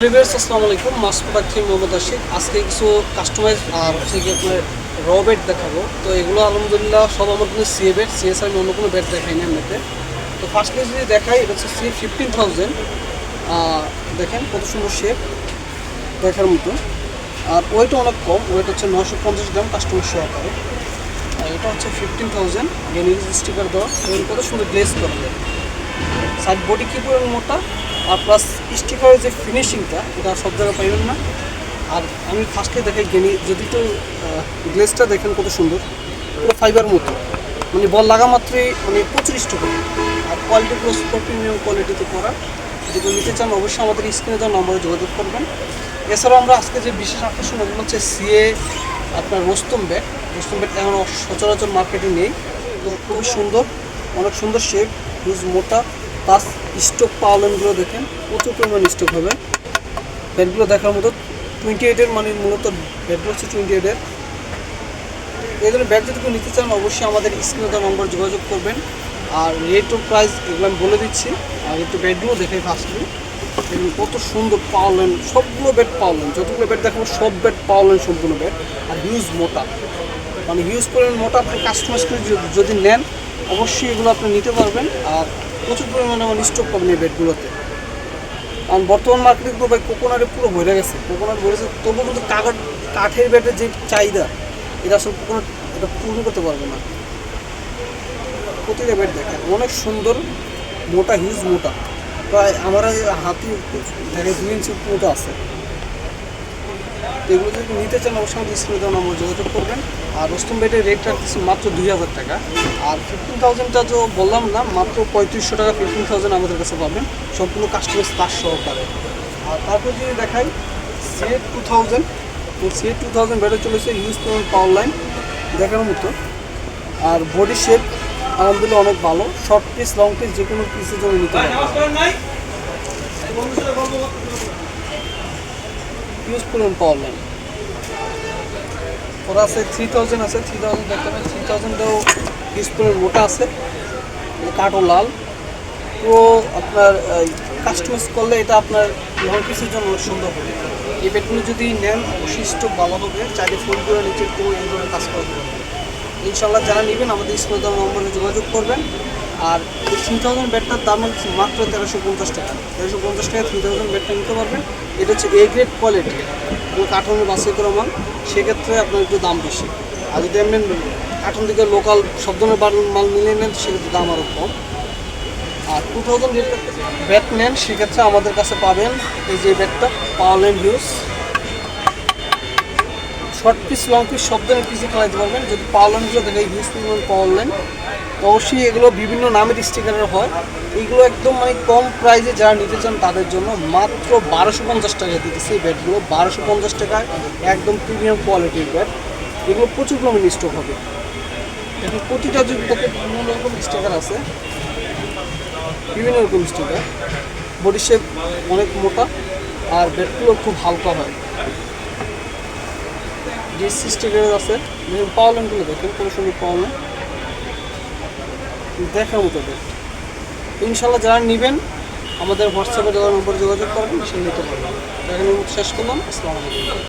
আসসালামু আলাইকুম, মাস প্রোডাক্ট থেকে মোহাম্মদ আশিক। আজকে কিছু কাস্টমাইজ আর হচ্ছে কি আপনার র বেড দেখাবো। তো এগুলো আলহামদুলিল্লাহ সব আমার কিন্তু সিএ বেড, সিএস আমি অন্য কোনো বেড দেখাই না এমনিতে। তো ফার্স্টলি যদি দেখাই, এটা হচ্ছে সিএ 15,000। দেখেন কত সুন্দর শেপ, দেখার মতো। আর ওয়েটও অনেক কম, ওয়েট হচ্ছে 950 গ্রাম কাস্টমার সহকারে। আর এটা হচ্ছে 15,000, গেনিজ স্টিকার দেওয়া এবং কত সুন্দর গ্লেজ করা যায়। সাইড বডি কি পরিমাণ মোটা, আর প্লাস স্টিকারের যে ফিনিশিংটা এটা সব জায়গায় পাইবেন না। আর আমি ফার্স্টে দেখাই গেনি, যদি তো গ্লেসটা দেখেন কত সুন্দর, পুরো ফাইবার মতো, মানে বল লাগা মাত্রই মানে প্রচুর স্টক হবে। আর কোয়ালিটি প্লাস প্রিমিয়াম কোয়ালিটিতে করা। যদি নিতে চান অবশ্যই আমাদের স্ক্রিনে দেওয়া নম্বরে যোগাযোগ করবেন। এছাড়াও আমরা আজকে যে বিশেষ আকর্ষণ এগুলো হচ্ছে সিএ আপনার রোস্তম ব্যাগ এখন সচরাচর মার্কেটে নেই। তো খুবই সুন্দর, অনেক সুন্দর শেপ, হিউজ মোটা, প্লাস স্টক পাওয়ালেনগুলো দেখেন প্রচুর পরিমাণ স্টক হবে। ব্যাটগুলো দেখার মতো 28-এর, মানে মূলত ব্যাটগুলো হচ্ছে 28-এর। এই ধরনের ব্যাট যদি কেউ নিতে চান অবশ্যই আমাদের স্ক্রিনে দেওয়া নম্বর যোগাযোগ করবেন। আর রেট ও প্রাইস এগুলো আমি বলে দিচ্ছি। আর একটু ব্যাটগুলো দেখাই ফার্স্টলি। দেখুন কত সুন্দর পাওয়ালেন, সবগুলো ব্যাট পাওয়ালেন, যতগুলো ব্যাট দেখাবো সব ব্যাট পাওয়ালেন, সম্পূর্ণ ব্যাট। আর হিউজ মোটা, মানে হিউজ পরিমাণ মোটা। আপনি কাস্টমাইজ করে যদি নেন অবশ্যই এগুলো আপনি নিতে পারবেন। আর প্রচুর পরিমাণে আমার স্টক পাবেন এই বেডগুলোতে। কারণ বর্তমান মার্কেটে পুরো ভাই কোকোনাটে পুরো ভরে গেছে, কোকোনাট ভরেছে, তবুও কিন্তু কাঠের বেডের যে চাহিদা এটা আসলে কোকোনাট এটা পূর্ণ করতে পারবে না। প্রতিটা বেড দেখেন অনেক সুন্দর, মোটা, হিউজ মোটা, প্রায় আমার হাতি দেখে 2 ইঞ্চি মতো আছে। তো এগুলো যদি নিতে চান অবশ্যই আমাদের স্ক্রিনে দেওয়া নম্বর যোগাযোগ করবেন। আর রোস্তম বেডের রেট রাখতেছি মাত্র 2,000 টাকা। আর 15,000টা তো বললাম না, মাত্র 3500 টাকা 15,000 আমাদের কাছে পাবেন, সম্পূর্ণ কাস্টমাইজ কাজ সহকারে। আর তারপর যদি দেখাই সিএ 2000, তো সিএ 2000 বেডে চলেছে ইউজ করুন পাওয়ার লাইন দেখার মতো। আর বডি শেপ আলহামদুলিল্লাহ অনেক ভালো, শর্ট পিস লং পিস যে কোনো পিসের জন্য নিতে পারবেন। ইউজ করুন পাওয়ার লাইন ওরা আছে 3000 আছে, 3000 দেখতে পাবেন। 3000টাও ইউজফুলের মোটা আছে, কাঠও লাল। পুরো আপনার কাস্টমাইজ করলে এটা আপনার লং পিসের জন্য সুন্দর হবে। এই বেডগুলো যদি নেন অবশ্যই স্টক ভালো হবে, চাইলে ফুল করে নিচে কেউ এই ধরনের কাজ করতে পারবে। ইনশাল্লাহ যারা নেবেন আমাদের স্ক্রিনে দেওয়া নম্বরে যোগাযোগ করবেন। আর এই 3000 বেডটার দাম হচ্ছে মাত্র 1350 টাকা। 1350 টাকা 3000 বেডটা নিতে পারবেন। এটা হচ্ছে এ গ্রেড কোয়ালিটি, কার্টুনের বাছাই করা মাল, সেক্ষেত্রে আপনার একটু দাম বেশি। আর যদি এমনি কার্টুন থেকে লোকাল সব ধরনের মাল মিলিয়ে নেন সেক্ষেত্রে দাম আরও কম। আর 2000 যদি ব্যাট নেন সেক্ষেত্রে আমাদের কাছে পাবেন এই যে ব্যাটটা power huge, short piece long piece সব ধরনের পিসে খেলাইতে পারবেন। যদি পাওয়ার লাইনগুলো দেখে হিউজ পরিমাণ পাওয়ার লাইন, তো অবশ্যই এগুলো বিভিন্ন নামের স্টিকারের হয়। এইগুলো একদম মানে কম প্রাইসে যারা নিতে চান তাদের জন্য মাত্র 1250 টাকা দিতেছে এই ব্যাটগুলো। 1250 টাকায় একদম প্রিমিয়াম কোয়ালিটির ব্যাট। এগুলো প্রচুর পরিমাণে স্টক হবে। এখন প্রতিটা যদি দেখে বিভিন্ন রকম স্টিকার আছে, বিভিন্ন রকম স্টিকার। বডি শেপ অনেক মোটা, আর ব্যাটগুলো খুব হালকা হয়। ডিএসসি স্টিকার আছে, পাওয়ার লাইনগুলো দেখেন কোনো সুন্দর পাওয়ার লাইন দেখার মতো ব্যাট। ইনশাল্লাহ যারা নেবেন আমাদের হোয়াটসঅ্যাপে দেওয়ার নম্বরে যোগাযোগ করবেন, সে নিতে পারবেন। এখন শেষ করলাম। আসসালামু আলাইকুম।